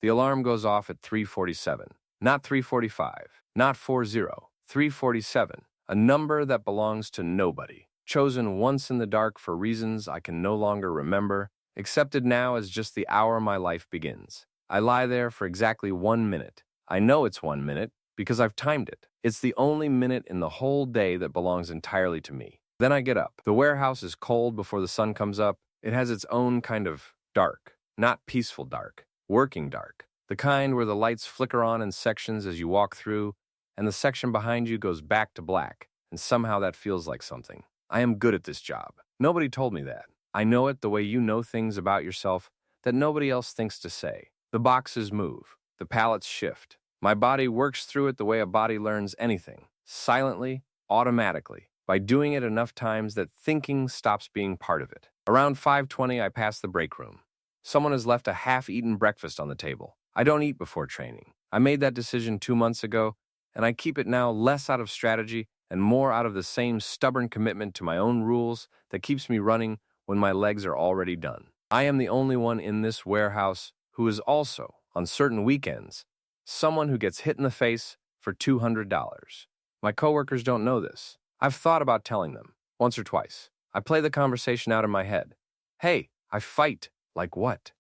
The alarm goes off at 3:47, not 3:45, not 40, 3:47, a number that belongs to nobody, chosen once in the dark for reasons I can no longer remember, accepted now as just the hour my life begins. I lie there for exactly 1 minute. I know it's 1 minute because I've timed it. It's the only minute in the whole day that belongs entirely to me. Then I get up. The warehouse is cold before the sun comes up. It has its own kind of dark, not peaceful dark, working dark. The kind where the lights flicker on in sections as you walk through, and the section behind you goes back to black, and somehow that feels like something. I am good at this job. Nobody told me that. I know it the way you know things about yourself that nobody else thinks to say. The boxes move. The pallets shift. My body works through it the way a body learns anything, silently, automatically, by doing it enough times that thinking stops being part of it. Around 5:20, I pass the break room. Someone has left a half-eaten breakfast on the table. I don't eat before training. I made that decision 2 months ago, and I keep it now less out of strategy and more out of the same stubborn commitment to my own rules that keeps me running when my legs are already done. I am the only one in this warehouse who is also, on certain weekends, someone who gets hit in the face for $200. My coworkers don't know this. I've thought about telling them, once or twice. I play the conversation out in my head. Hey, I fight. Like what?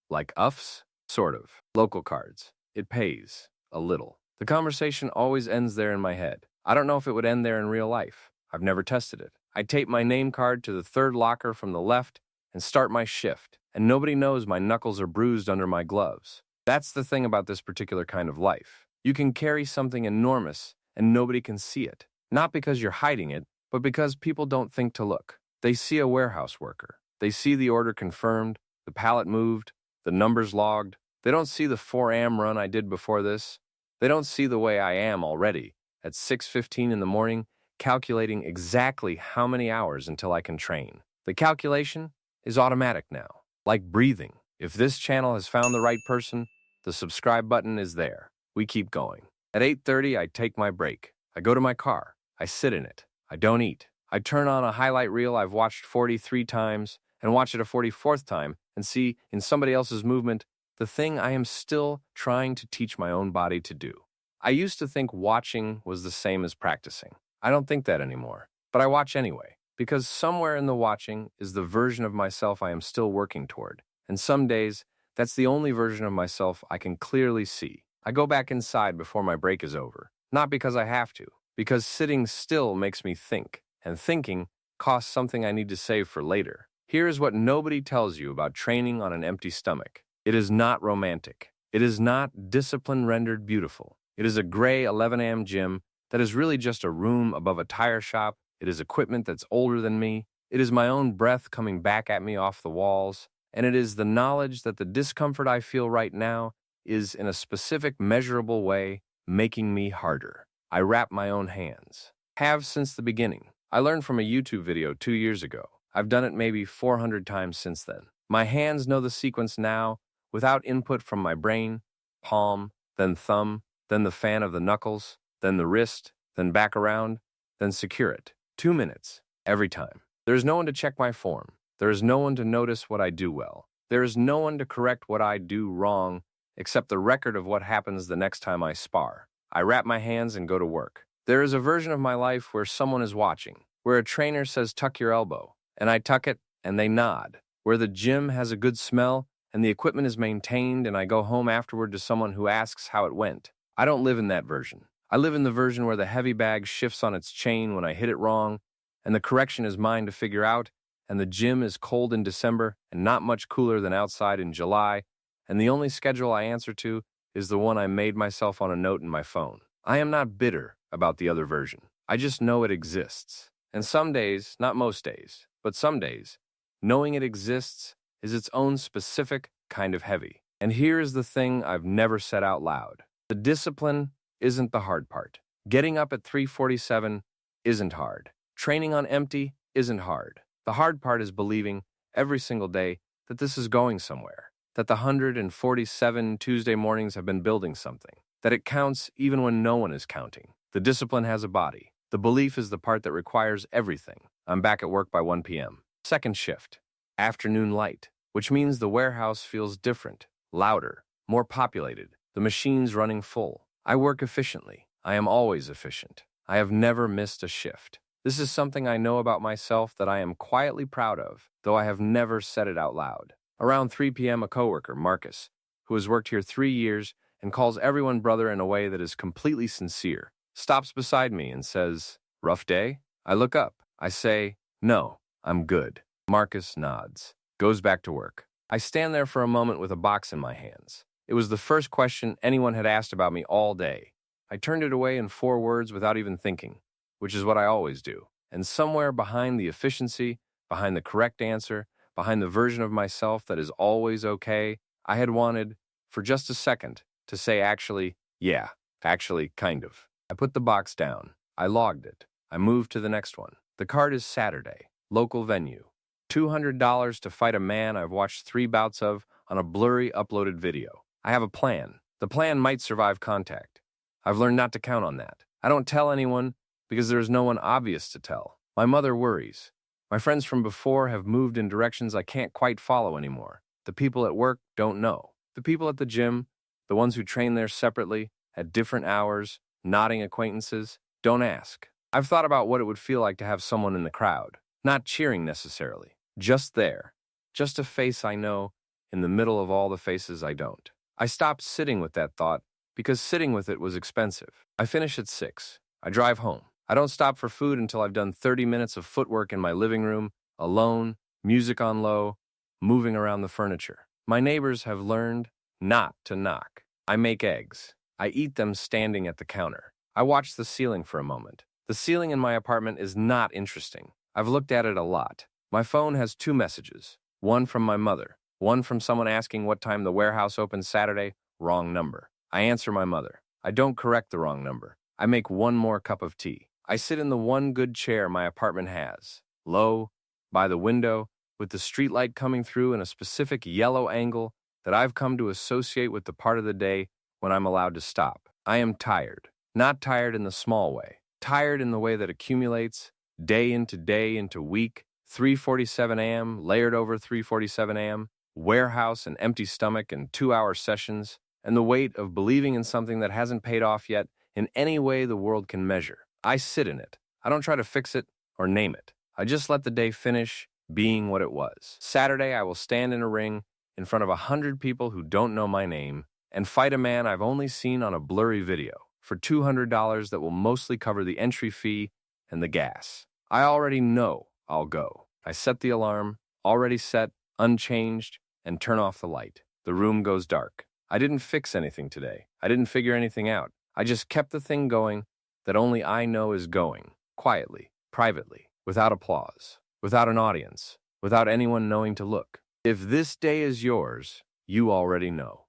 Like UFs? Sort of. Local cards. It pays. A little. The conversation always ends there in my head. I don't know if it would end there in real life. I've never tested it. I tape my name card to the third locker from the left and start my shift, and nobody knows my knuckles are bruised under my gloves. That's the thing about this particular kind of life. You can carry something enormous and nobody can see it. Not because you're hiding it, but because people don't think to look. They see a warehouse worker. They see the order confirmed, the pallet moved, the numbers logged. They don't see the 4 a.m. run I did before this. They don't see the way I am already, at 6:15 in the morning, calculating exactly how many hours until I can train. The calculation is automatic now, like breathing. If this channel has found the right person, the subscribe button is there. We keep going. At 8:30, I take my break. I go to my car. I sit in it. I don't eat. I turn on a highlight reel I've watched 43 times and watch it a 44th time and see in somebody else's movement the thing I am still trying to teach my own body to do. I used to think watching was the same as practicing. I don't think that anymore, but I watch anyway, because somewhere in the watching is the version of myself I am still working toward. And some days, that's the only version of myself I can clearly see. I go back inside before my break is over, not because I have to, because sitting still makes me think, and thinking costs something I need to save for later. Here is what nobody tells you about training on an empty stomach. It is not romantic. It is not discipline rendered beautiful. It is a gray 11 a.m. gym that is really just a room above a tire shop. It is equipment that's older than me. It is my own breath coming back at me off the walls. And it is the knowledge that the discomfort I feel right now is, in a specific, measurable way, making me harder. I wrap my own hands. Have since the beginning. I learned from a YouTube video 2 years ago. I've done it maybe 400 times since then. My hands know the sequence now, without input from my brain. Palm, then thumb, then the fan of the knuckles, then the wrist, then back around, then secure it. 2 minutes, every time. There is no one to check my form. There is no one to notice what I do well. There is no one to correct what I do wrong, except the record of what happens the next time I spar. I wrap my hands and go to work. There is a version of my life where someone is watching, where a trainer says tuck your elbow, and I tuck it, and they nod, where the gym has a good smell, and the equipment is maintained, and I go home afterward to someone who asks how it went. I don't live in that version. I live in the version where the heavy bag shifts on its chain when I hit it wrong, and the correction is mine to figure out, and the gym is cold in December and not much cooler than outside in July, and the only schedule I answer to is the one I made myself on a note in my phone. I am not bitter about the other version. I just know it exists. And some days, not most days, but some days, knowing it exists is its own specific kind of heavy. And here is the thing I've never said out loud. The discipline isn't the hard part. Getting up at 3:47 isn't hard. Training on empty isn't hard. The hard part is believing every single day that this is going somewhere, that the 147 Tuesday mornings have been building something, that it counts even when no one is counting. The discipline has a body. The belief is the part that requires everything. I'm back at work by 1 p.m. Second shift, afternoon light, which means the warehouse feels different, louder, more populated, the machines running full. I work efficiently. I am always efficient. I have never missed a shift. This is something I know about myself that I am quietly proud of, though I have never said it out loud. Around 3 p.m., a coworker, Marcus, who has worked here 3 years and calls everyone brother in a way that is completely sincere, stops beside me and says, "Rough day?" I look up. I say, "No, I'm good." Marcus nods, goes back to work. I stand there for a moment with a box in my hands. It was the first question anyone had asked about me all day. I turned it away in 4 words without even thinking, which is what I always do. And somewhere behind the efficiency, behind the correct answer, behind the version of myself that is always okay, I had wanted, for just a second, to say yeah, actually, kind of. I put the box down. I logged it. I moved to the next one. The card is Saturday, local venue. $200 to fight a man I've watched 3 bouts of on a blurry uploaded video. I have a plan. The plan might survive contact. I've learned not to count on that. I don't tell anyone because there is no one obvious to tell. My mother worries. My friends from before have moved in directions I can't quite follow anymore. The people at work don't know. The people at the gym, the ones who train there separately, at different hours, nodding acquaintances, don't ask. I've thought about what it would feel like to have someone in the crowd, not cheering necessarily, just there, just a face I know in the middle of all the faces I don't. I stopped sitting with that thought because sitting with it was expensive. I finish at 6. I drive home. I don't stop for food until I've done 30 minutes of footwork in my living room, alone, music on low, moving around the furniture. My neighbors have learned not to knock. I make eggs. I eat them standing at the counter. I watch the ceiling for a moment. The ceiling in my apartment is not interesting. I've looked at it a lot. My phone has 2 messages. One from my mother. One from someone asking what time the warehouse opens Saturday. Wrong number. I answer my mother. I don't correct the wrong number. I make one more cup of tea. I sit in the one good chair my apartment has, low, by the window, with the streetlight coming through in a specific yellow angle that I've come to associate with the part of the day when I'm allowed to stop. I am tired. Not tired in the small way. Tired in the way that accumulates, day into week, 3:47 a.m., layered over 3:47 a.m., warehouse and empty stomach and 2-hour sessions, and the weight of believing in something that hasn't paid off yet in any way the world can measure. I sit in it. I don't try to fix it or name it. I just let the day finish being what it was. Saturday, I will stand in a ring in front of 100 people who don't know my name and fight a man I've only seen on a blurry video for $200 that will mostly cover the entry fee and the gas. I already know I'll go. I set the alarm, already set, unchanged, and turn off the light. The room goes dark. I didn't fix anything today. I didn't figure anything out. I just kept the thing going that only I know is going, quietly, privately, without applause, without an audience, without anyone knowing to look. If this day is yours, you already know.